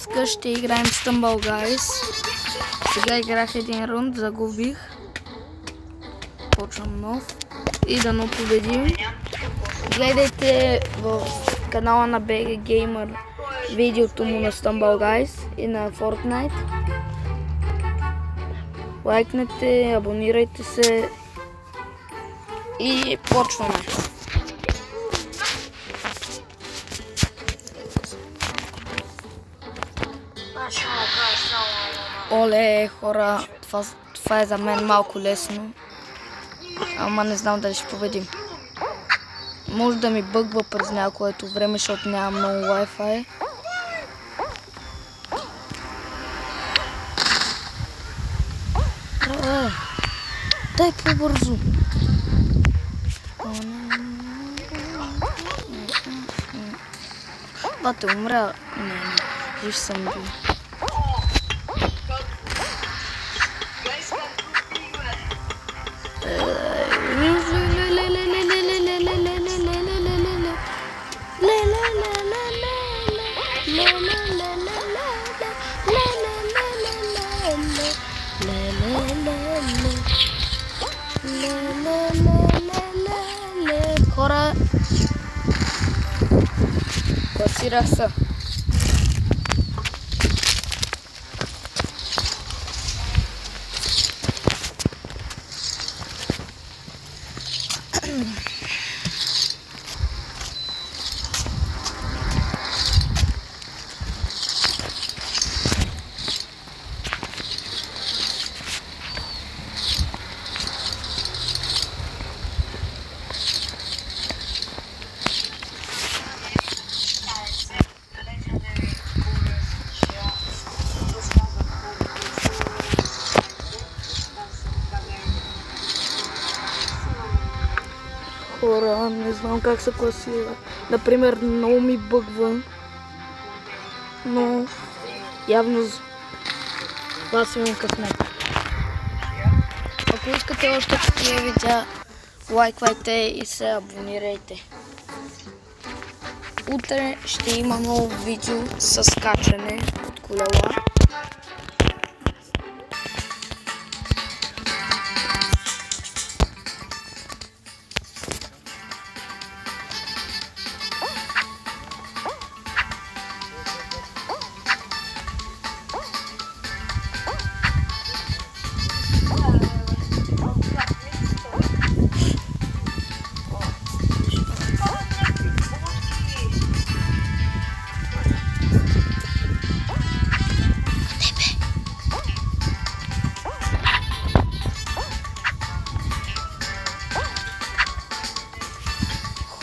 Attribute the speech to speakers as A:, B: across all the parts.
A: Днеска ще играем Stumble Guys. Сега играх един рунд, загубих. Почвам нов. И дано победим. Гледайте в канала на BG Gamer видеото му на Stumble Guys и на Fortnite. Лайкнете, абонирайте се и почваме. Оле, хора, това е за мен малко лесно. Ама не знам дали ще победим. Може да ми бъгва през някоето време, защото няма много Wi-Fi. Дай по-бързо. Бате, умря. Не, виж съм бил. Хора, класирах се. Хора, не знам как се класира. Например, много ми бъгва. Но явно аз имам късмет. Ако искате още такива видеа, лайквайте и се абонирайте. Утре ще има ново видео с качане от колела.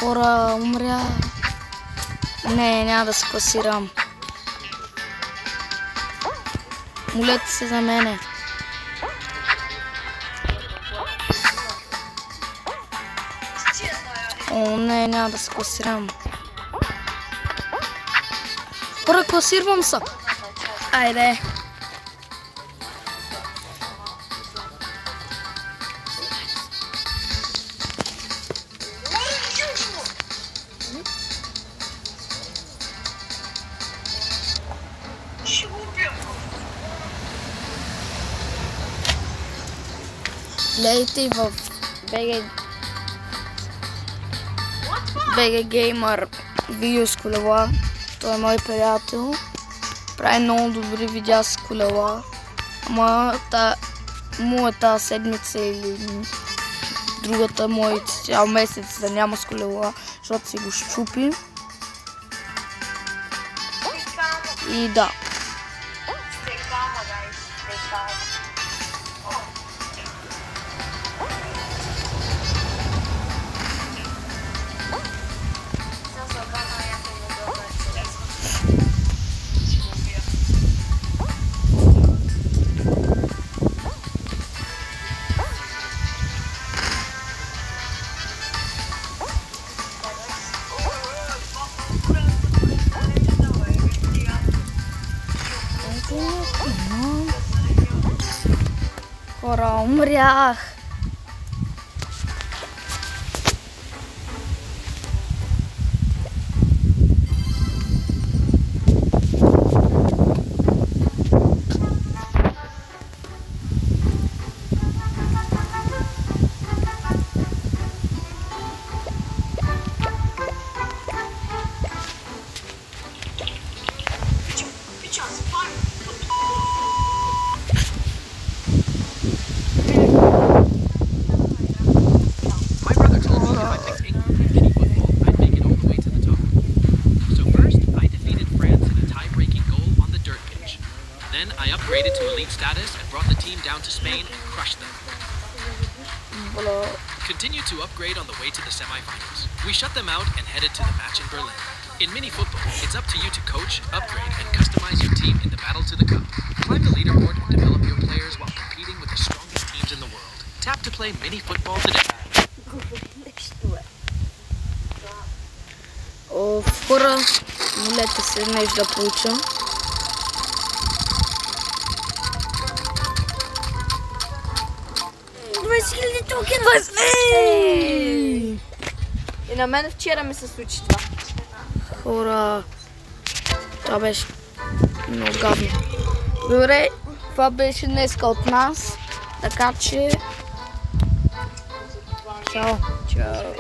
A: Хора, умря. Не, няма да се класирам. Молете се за мене. О, не, няма да се класирам. Хора, класирвам се. Айде. Гледайте в BG Gamer видео с колела. Той е мой приятел. Прави много добри видеа с колела. Ама моята седмица или другата цял месец да няма с колела, защото си го щупи. И да. Хора, умрях.
B: My brother told me if I picked England in mini football, I'd make it all the way to the top. So first, I defeated France in a tie-breaking goal on the dirt pitch. Then I upgraded to elite status and brought the team down to Spain and crushed them. Continued to upgrade on the way to the semi-finals. We shut them out and headed to the match in Berlin. In mini football, it's up to you to coach, upgrade, and customize your team in the battle to the cup. Climb the leaderboard and develop your players while competing with the strongest teams in the world. Tap to play mini football today.
A: Скоро молете се нещо да получа.
C: И на мен вчера ми се случи това.
A: Хора, това беше много гадно. Добре, това беше днеска от нас, така че... Чао.
C: Чао.